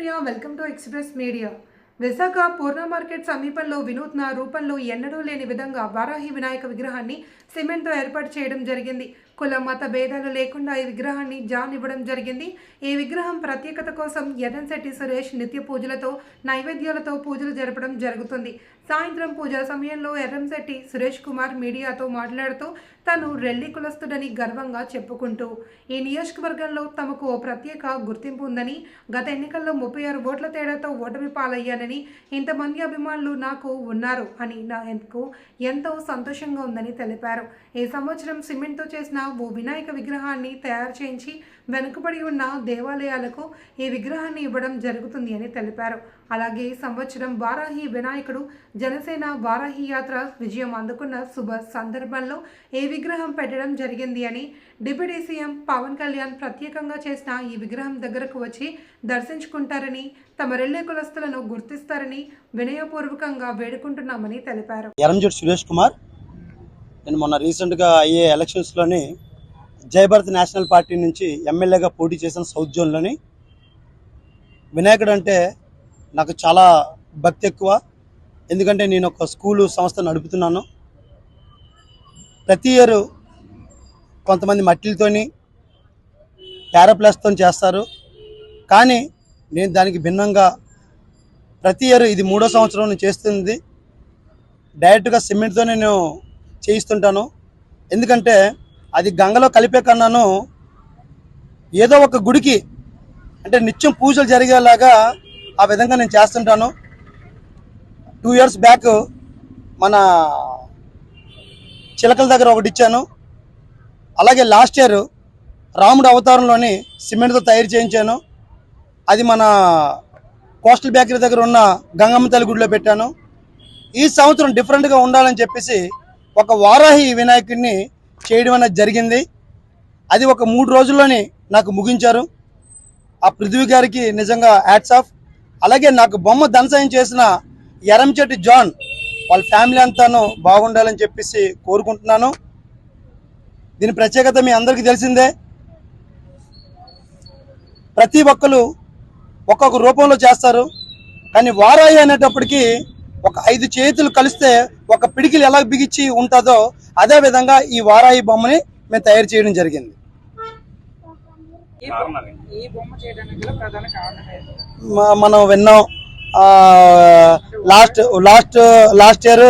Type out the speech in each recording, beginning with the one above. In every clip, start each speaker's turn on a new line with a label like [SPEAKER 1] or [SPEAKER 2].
[SPEAKER 1] Priya welcome to express media. Visakha Purna market సమీపంలో వినూత్న రూపంలో ఎన్నడూ లేని విధంగా వారాహి వినాయక విగ్రహాన్ని సిమెంట్తో ఏర్పాటు చేయడం జరిగింది. కుల మత భేదాలు లేకుండా ఈ విగ్రహాన్ని జాన్ ఇవ్వడం జరిగింది. ఈ విగ్రహం ప్రత్యేకత కోసం ఎర్రంశెట్టి సురేష్ నిత్య పూజలతో నైవేద్యాలతో పూజలు జరపడం జరుగుతుంది. సాయంత్రం పూజల సమయంలో ఎర్రంశెట్టి సురేష్ కుమార్ మీడియాతో మాట్లాడుతూ తను రెల్లి కులస్తుడని గర్వంగా చెప్పుకుంటూ ఈ నియోజకవర్గంలో తమకు ఓ ప్రత్యేక గుర్తింపు ఉందని, గత ఎన్నికల్లో 36 ఓట్ల తేడాతో ఓటమి పాలయ్యానని, ఇంతమంది అభిమానులు నాకు ఉన్నారు అని నాకు ఎంతో సంతోషంగా ఉందని తెలిపారు. ఈ సంవత్సరం సిమెంట్తో చేసిన ఓ వినాయక విగ్రహాన్ని తయారు చేయించి వెనుకబడి ఉన్న దేవాలయాలకు ఈ విగ్రహాన్ని ఇవ్వడం జరుగుతుంది అని తెలిపారు. అలాగే ఈ సంవత్సరం వారాహి వినాయకుడు జనసేన వారాహి యాత్ర విజయం అందుకున్న శుభ సందర్భంలో ఈ విగ్రహం పెట్టడం జరిగింది అని, డిప్యూటీ సీఎం పవన్ కళ్యాణ్ ప్రత్యేకంగా చేసిన ఈ విగ్రహం దగ్గరకు వచ్చి దర్శించుకుంటారని, తమ రెల్లె కులస్తులను గుర్తిస్తారని వినయపూర్వకంగా వేడుకుంటున్నామని తెలిపారు.
[SPEAKER 2] ఎర్రంశెట్టి సురేష్ కుమార్. నేను మొన్న రీసెంట్గా అయ్యే ఎలక్షన్స్లోని జయభరత్ నేషనల్ పార్టీ నుంచి ఎమ్మెల్యేగా పోటీ చేసిన సౌత్ జోన్లోని. వినాయకుడు అంటే నాకు చాలా భక్తి ఎక్కువ. ఎందుకంటే నేను ఒక స్కూలు సంస్థ నడుపుతున్నాను. ప్రతి ఇయర్ కొంతమంది మట్టిలతోని ప్యారాప్లాస్తో చేస్తారు, కానీ నేను దానికి భిన్నంగా ప్రతి ఇయర్ ఇది 3వ సంవత్సరం నేను చేస్తుంది. డైరెక్ట్గా సిమెంట్తో నేను చేయిస్తుంటాను. ఎందుకంటే అది గంగలో కలిపే కన్నాను ఏదో ఒక గుడికి అంటే నిత్యం పూజలు జరిగేలాగా ఆ విధంగా నేను చేస్తుంటాను. 2 years బ్యాక్ మన చిలకల దగ్గర ఒకటి ఇచ్చాను. అలాగే లాస్ట్ ఇయర్ రాముడు అవతారంలోని సిమెంట్తో తయారు చేయించాను. అది మన కోస్టల్ బేకరీ దగ్గర ఉన్న గంగమ్మ తల్లి గుడిలో పెట్టాను. ఈ సంవత్సరం డిఫరెంట్గా ఉండాలని చెప్పేసి ఒక వారాహి వినాయకుడిని చేయడం అనేది జరిగింది. అది ఒక 3 రోజుల్లోని నాకు ముగించారు. ఆ పృథ్వీ గారికి నిజంగా హ్యాట్స్ ఆఫ్. అలాగే నాకు బొమ్మ ధనసాయం చేసిన ఎర్రంశెట్టి జాన్ వాళ్ళ ఫ్యామిలీ అంతాను బాగుండాలని చెప్పేసి కోరుకుంటున్నాను. దీని ప్రత్యేకత మీ అందరికీ తెలిసిందే. ప్రతి ఒక్కరు ఒక్కొక్క రూపంలో చేస్తారు, కానీ వారాహి అనేటప్పటికీ ఒక 5 చేతులు కలిస్తే ఒక పిడికిలు ఎలా బిగించి ఉంటుందో అదే విధంగా ఈ వారాహి బొమ్మని మేము తయారు చేయడం జరిగింది. మనం విన్నాం, లాస్ట్ ఇయర్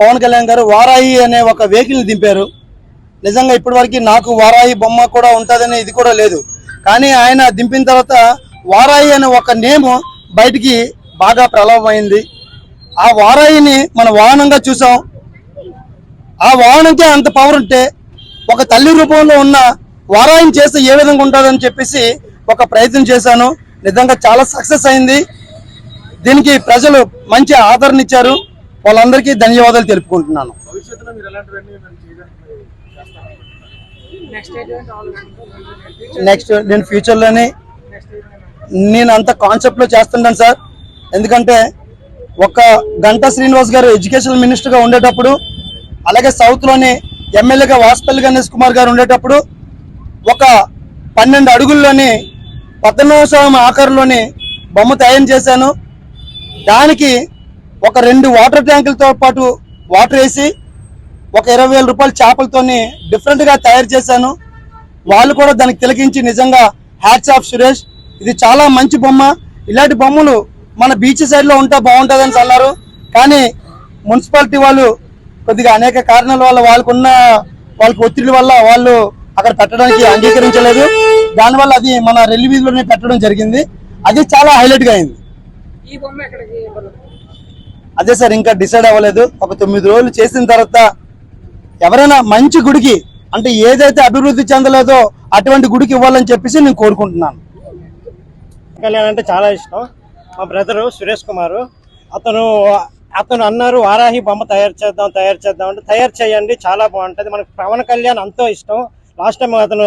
[SPEAKER 2] పవన్ కళ్యాణ్ గారు వారాహి అనే ఒక వెహికల్ని దింపారు. నిజంగా ఇప్పటి వరకు నాకు వారాహి బొమ్మ కూడా ఉంటుందని ఇది కూడా లేదు, కానీ ఆయన దింపిన తర్వాత వారాహి అనే ఒక నేమ్ బయటికి బాగా ప్రలోభమైంది. ఆ వారాహిని మన వాహనంగా చూసాం. ఆ వాహనంకే అంత పవర్ ఉంటే ఒక తల్లి రూపంలో ఉన్న వారాహిని చేస్తే ఏ విధంగా ఉంటుందని చెప్పేసి ఒక ప్రయత్నం చేశాను. నిజంగా చాలా సక్సెస్ అయింది. దీనికి ప్రజలు మంచి ఆదరణ ఇచ్చారు. వాళ్ళందరికీ ధన్యవాదాలు తెలుపుకుంటున్నాను. నెక్స్ట్ నేను ఫ్యూచర్లోనే నేను అంత కాన్సెప్ట్లో చేస్తుంటాను సార్. ఎందుకంటే ఒక గంటా శ్రీనివాస్ గారు ఎడ్యుకేషన్ మినిస్టర్గా ఉండేటప్పుడు, అలాగే సౌత్లోని ఎమ్మెల్యేగా వాసుపల్లి గణేష్ కుమార్ గారు ఉండేటప్పుడు ఒక 12 అడుగుల్లోని 19వ శతం ఆకారంలోని బొమ్మ తయారు చేశాను. దానికి ఒక 2 వాటర్ ట్యాంకులతో పాటు వాటర్ వేసి ఒక 20,000 రూపాయల చేపలతోని డిఫరెంట్గా తయారు చేశాను. వాళ్ళు కూడా దానికి తిలకించి నిజంగా హ్యాట్స్ ఆఫ్ సురేష్, ఇది చాలా మంచి బొమ్మ, ఇలాంటి బొమ్మలు మన బీచ్ సైడ్లో ఉంటే బాగుంటుందని అన్నారు. కానీ మున్సిపాలిటీ వాళ్ళు కొద్దిగా అనేక కారణాల వల్ల వాళ్ళకి ఒత్తిడి వల్ల వాళ్ళు అక్కడ పెట్టడానికి అంగీకరించలేదు. దానివల్ల అది మన రెల్లి వీధిలోనే పెట్టడం జరిగింది. అది చాలా హైలైట్గా అయింది. అదే సార్, ఇంకా డిసైడ్ అవ్వలేదు. ఒక 9 రోజులు చేసిన తర్వాత ఎవరైనా మంచి గుడికి అంటే ఏదైతే అభివృద్ధి చెందలేదో అటువంటి గుడికి ఇవ్వాలని చెప్పేసి నేను కోరుకుంటున్నాను.
[SPEAKER 3] కళ్యాణ్ అంటే చాలా ఇష్టం. మా బ్రదరు సురేష్ కుమారు, అతను అన్నారు వారాహి బొమ్మ తయారు చేద్దాం అంటే తయారు చేయండి, చాలా బాగుంటుంది. మనకు పవన్ కళ్యాణ్ ఎంతో ఇష్టం. లాస్ట్ టైం అతను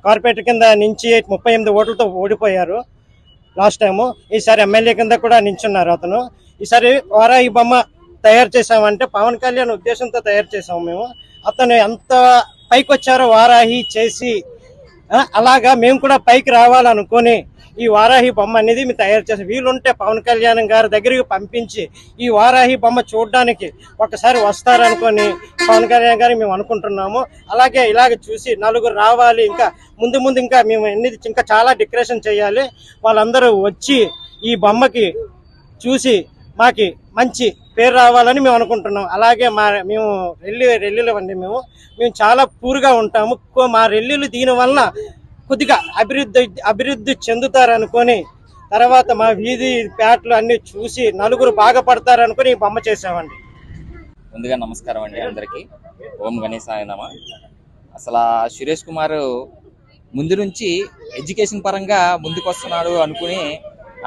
[SPEAKER 3] కార్పొరేటర్ కింద నుంచి 38 ఓట్లతో ఓడిపోయారు లాస్ట్ టైము. ఈసారి ఎమ్మెల్యే కింద కూడా నించున్నారు అతను. ఈసారి వారాహి బొమ్మ తయారు చేసామంటే పవన్ కళ్యాణ్ ఉద్దేశంతో తయారు చేసాము మేము. అతను ఎంత పైకి వచ్చారో వారాహి చేసి అలాగా మేము కూడా పైకి రావాలనుకొని ఈ వారాహి బొమ్మ అనేది మేము తయారు చేసాం. వీలుంటే పవన్ కళ్యాణ్ గారి దగ్గరికి పంపించి ఈ వారాహి బొమ్మ చూడడానికి ఒకసారి వస్తారనుకొని పవన్ కళ్యాణ్ గారికి మేము అనుకుంటున్నాము. అలాగే ఇలాగ చూసి నలుగురు రావాలి, ఇంకా ముందు ఇంకా మేము ఇంకా చాలా డెకరేషన్ చేయాలి. వాళ్ళందరూ వచ్చి ఈ బొమ్మకి చూసి మాకి మంచి పేరు రావాలని మేము అనుకుంటున్నాం. అలాగే మేము రెల్లీలు అండి, మేము చాలా పూర్గా ఉంటాము. మా రెల్లీలు దీనివల్ల కొద్దిగా అభివృద్ధి చెందుతారనుకొని తర్వాత మా వీధి పేటలు అన్ని చూసి నలుగురు బాగుపడతారనుకొని ఈ బొమ్మ చేసామండి.
[SPEAKER 4] ముందుగా నమస్కారం అండి అందరికీ. ఓం గణేశాయ నమః. అసలు సురేష్ కుమార్ ముందు నుంచి ఎడ్యుకేషన్ పరంగా ముందుకొస్తున్నాడు అనుకుని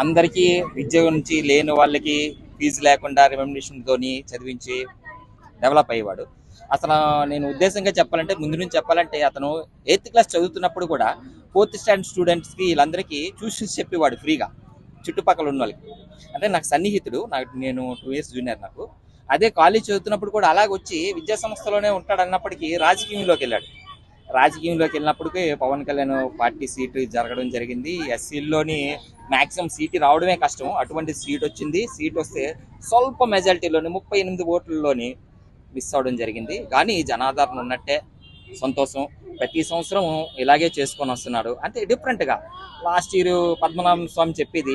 [SPEAKER 4] అందరికీ విద్య నుంచి లేని వాళ్ళకి ఫీజు లేకుండా రెమ్యునరేషన్తోని చదివించి డెవలప్ అయ్యేవాడు. అసలు నేను ఉద్దేశంగా చెప్పాలంటే ముందు నుంచి చెప్పాలంటే అతను 8th క్లాస్ చదువుతున్నప్పుడు కూడా 4th స్టాండర్డ్ స్టూడెంట్స్కి వీళ్ళందరికీ ట్యూషన్స్ చెప్పేవాడు ఫ్రీగా, చుట్టుపక్కల ఉన్న వాళ్ళకి. అంటే నాకు సన్నిహితుడు, నేను 2 years జూనియర్. నాకు అదే కాలేజ్ చదువుతున్నప్పుడు కూడా అలాగ వచ్చి విద్యా సంస్థలోనే ఉంటాడు అన్నప్పటికీ రాజకీయంలోకి వెళ్ళాడు. రాజకీయంలోకి వెళ్ళినప్పటికీ పవన్ కళ్యాణ్ పార్టీ సీటు జరగడం జరిగింది. ఎస్సీల్లోని మ్యాక్సిమం సీటు రావడమే కష్టం, అటువంటి సీట్ వచ్చింది. సీట్ వస్తే స్వల్ప మెజారిటీలోని 38 ఓట్లలోని మిస్ అవడం జరిగింది. కానీ జనాదరణ ఉన్నట్టే సంతోషం. ప్రతి సంవత్సరం ఇలాగే చేసుకొని వస్తున్నాడు. అంటే డిఫరెంట్గా లాస్ట్ ఇయర్ పద్మనాభ స్వామి చెప్పేది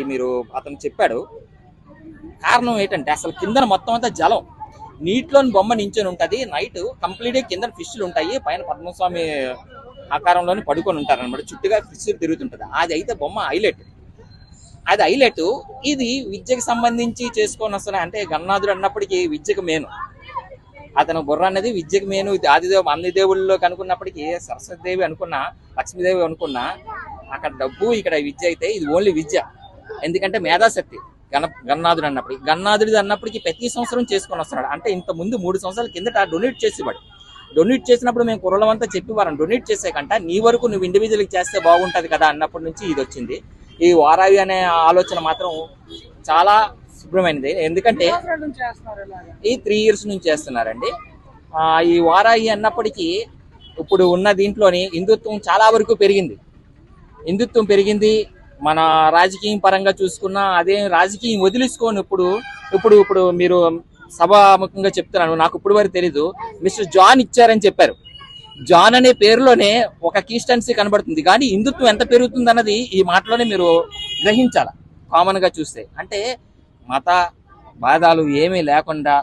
[SPEAKER 4] అతను చెప్పాడు. కారణం ఏంటంటే అసలు కింద మొత్తం అంతా జలం, నీటిలోని బొమ్మ నించొని ఉంటుంది. నైట్ కంప్లీట్గా కింద ఫిష్లు ఉంటాయి, పైన పద్మస్వామి ఆకారంలోని పడుకొని ఉంటారు అనమాట. చుట్టుగా ఫిష్ తిరుగుతుంటుంది. అది అయితే బొమ్మ హైలైట్. అది హైలైట్. ఇది విద్యకు సంబంధించి చేసుకొని వస్తున్నాయి. అంటే గన్నాథుడు అన్నప్పటికీ విద్యకు మేను, అతను బుర్ర అనేది విద్యకు మేను. ఆదిదేవు అన్ని దేవుళ్ళలో కనుక్కున్నప్పటికీ సరస్వతిదేవి అనుకున్నా, లక్ష్మీదేవి అనుకున్నా, అక్కడ డబ్బు ఇక్కడ విద్య అయితే ఇది ఓన్లీ విద్య. ఎందుకంటే మేధాశక్తి గన్నాథుడు అన్నప్పటికీ ప్రతి సంవత్సరం చేసుకొని వస్తున్నాడు. అంటే ఇంత ముందు 3 సంవత్సరాల కిందట డొనేట్ చేసేవాడు. డొనేట్ చేసినప్పుడు మేము కుర్రలమంతా చెప్పేవారం, డొనేట్ చేసేకంట నీ వరకు నువ్వు ఇండివిజువల్కి చేస్తే బాగుంటుంది కదా అన్నప్పటి నుంచి ఇది వచ్చింది. ఈ వారావి అనే ఆలోచన మాత్రం చాలా శుభ్రమైనది. ఎందుకంటే ఈ 3 years నుంచి చేస్తున్నారండి. ఈ వారాయి అన్నప్పటికీ ఇప్పుడు ఉన్న దీంట్లోని హిందుత్వం చాలా వరకు పెరిగింది. మన రాజకీయం పరంగా చూసుకున్నా అదే రాజకీయం వదిలేసుకొని ఇప్పుడు మీరు సభాముఖంగా చెప్తున్నాను, నాకు ఇప్పుడు వరకు తెలీదు. మిస్టర్ జాన్ ఇచ్చారని చెప్పారు. జాన్ అనే పేరులోనే ఒక కీస్టెన్సీ కనబడుతుంది. కానీ హిందుత్వం ఎంత పెరుగుతుంది అన్నది ఈ మాటలోనే మీరు గ్రహించాల. కామన్ గా చూస్తే అంటే మత బాధాలు ఏమీ లేకుండా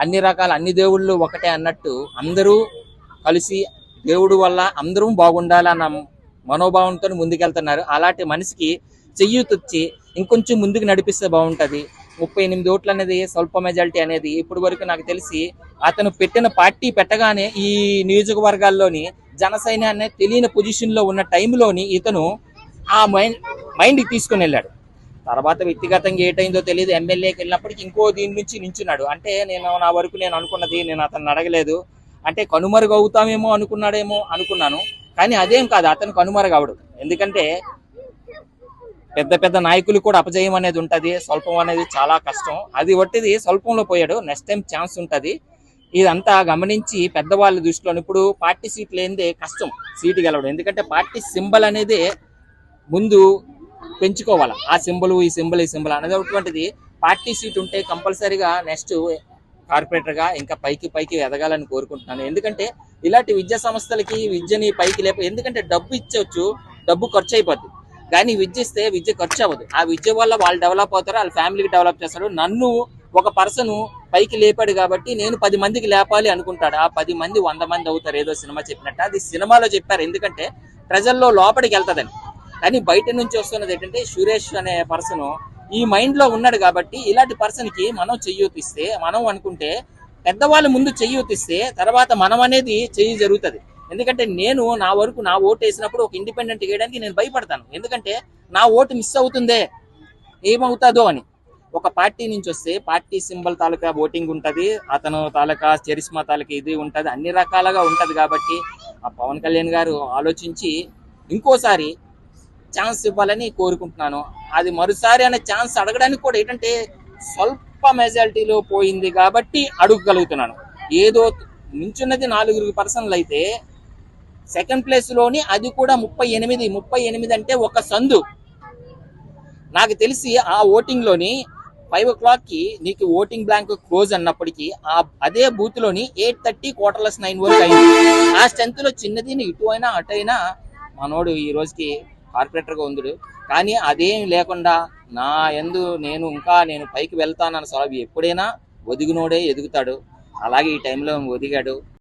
[SPEAKER 4] అన్ని దేవుళ్ళు ఒకటే అన్నట్టు అందరూ కలిసి దేవుడు వల్ల అందరూ బాగుండాలన్న మనోభావంతో ముందుకెళ్తున్నారు. అలాంటి మనిషికి చెయ్యూతొచ్చి ఇంకొంచెం ముందుకు నడిపిస్తే బాగుంటుంది. 38 ఓట్లు అనేది స్వల్ప మెజారిటీ అనేది ఇప్పటి వరకు నాకు తెలిసి అతను పెట్టిన పార్టీ పెట్టగానే ఈ నియోజకవర్గాల్లోని జనసైన్యాన్ని తెలియని పొజిషన్లో ఉన్న టైంలోని ఇతను ఆ మైండ్కి తీసుకుని వెళ్ళాడు. తర్వాత వ్యక్తిగతంగా ఏటైందో తెలియదు. ఎమ్మెల్యేకి వెళ్ళినప్పటికీ ఇంకో దీని నుంచి నించున్నాడు. అంటే నా వరకు నేను అనుకున్నది, నేను అతను అడగలేదు. అంటే కనుమరుగు అవుతామేమో అనుకున్నాను. కానీ అదేం కాదు, అతను కనుమరుగవడు. ఎందుకంటే పెద్ద నాయకులు కూడా అపజయం అనేది ఉంటుంది, స్వల్పం అనేది చాలా కష్టం. అది ఒట్టిది స్వల్పంలో పోయాడు, నెక్స్ట్ టైం ఛాన్స్ ఉంటుంది. ఇదంతా గమనించి పెద్దవాళ్ళ దృష్టిలో ఇప్పుడు పార్టీ సీట్ లేనిదే కష్టం సీటు గెలవడం. ఎందుకంటే పార్టీ సింబల్ అనేది ముందు పెంచుకోవాలి. ఆ సింబల్ ఈ సింబల్ అనేది అటువంటిది పార్టీ సీట్ ఉంటే కంపల్సరీగా నెక్స్ట్ కార్పొరేటర్గా ఇంకా పైకి ఎదగాలని కోరుకుంటున్నాను. ఎందుకంటే ఇలాంటి విద్యా సంస్థలకి విద్యని పైకి ఎందుకంటే డబ్బు ఇచ్చవచ్చు, డబ్బు ఖర్చు అయిపోద్ది. కానీ విద్య ఇస్తే విద్య ఖర్చు అవ్వదు. ఆ విద్య వల్ల వాళ్ళు డెవలప్ అవుతారు, వాళ్ళ ఫ్యామిలీకి డెవలప్ చేస్తారు. నన్ను ఒక పర్సన్ పైకి లేపాడు కాబట్టి నేను 10 మందికి లేపాలి అనుకుంటాడు. ఆ 10 మంది 100 మంది అవుతారు. ఏదో సినిమా చెప్పినట్టు అది సినిమాలో చెప్పారు. ఎందుకంటే ప్రజల్లో లోపలికి వెళ్తుందని. కానీ బయట నుంచి వస్తున్నది ఏంటంటే సురేష్ అనే పర్సన్ ఈ మైండ్ లో ఉన్నాడు కాబట్టి ఇలాంటి పర్సన్ కి మనం చెయ్యూతిస్తే, మనం అనుకుంటే పెద్దవాళ్ళు ముందు చెయ్యూతిస్తే తర్వాత మనం అనేది చెయ్యి జరుగుతుంది. ఎందుకంటే నేను నా వరకు నా ఓటు వేసినప్పుడు ఒక ఇండిపెండెంట్ వేయడానికి నేను భయపడతాను. ఎందుకంటే నా ఓటు మిస్ అవుతుందే, ఏమవుతుందో అని. ఒక పార్టీ నుంచి వస్తే పార్టీ సింబల్ తాలూకా ఓటింగ్ ఉంటుంది, అతను తాలూకా చరిస్మా తాలూకా ఇది ఉంటుంది, అన్ని రకాలుగా ఉంటుంది. కాబట్టి ఆ పవన్ కళ్యాణ్ గారు ఆలోచించి ఇంకోసారి ఛాన్స్ ఇవ్వాలని కోరుకుంటున్నాను. అది మరోసారి అనే ఛాన్స్ అడగడానికి కూడా ఏంటంటే స్వల్ప మెజారిటీలో పోయింది కాబట్టి అడగగలుగుతున్నాను. ఏదో నించున్నది 4 పర్సన్లు అయితే సెకండ్ ప్లేస్ లోని అది కూడా 38 అంటే ఒక సందు. నాకు తెలిసి ఆ ఓటింగ్ లోని 5 o'clock కి నీకు ఓటింగ్ బ్లాంక్ క్లోజ్ అన్నప్పటికీ అదే బూత్ లోని 8:30 9:15 వరకు అయింది. ఆ స్ట్రెంత్ లో చిన్నది ఇటు అయినా అటు అయినా మనోడు ఈ రోజుకి కార్పొరేటర్ గా ఉందుడు. కానీ అదేం లేకుండా నా యందు నేను పైకి వెళ్తానన్న ఎప్పుడైనా ఒదిగినోడే ఎదుగుతాడు. అలాగే ఈ టైంలో ఒదిగాడు.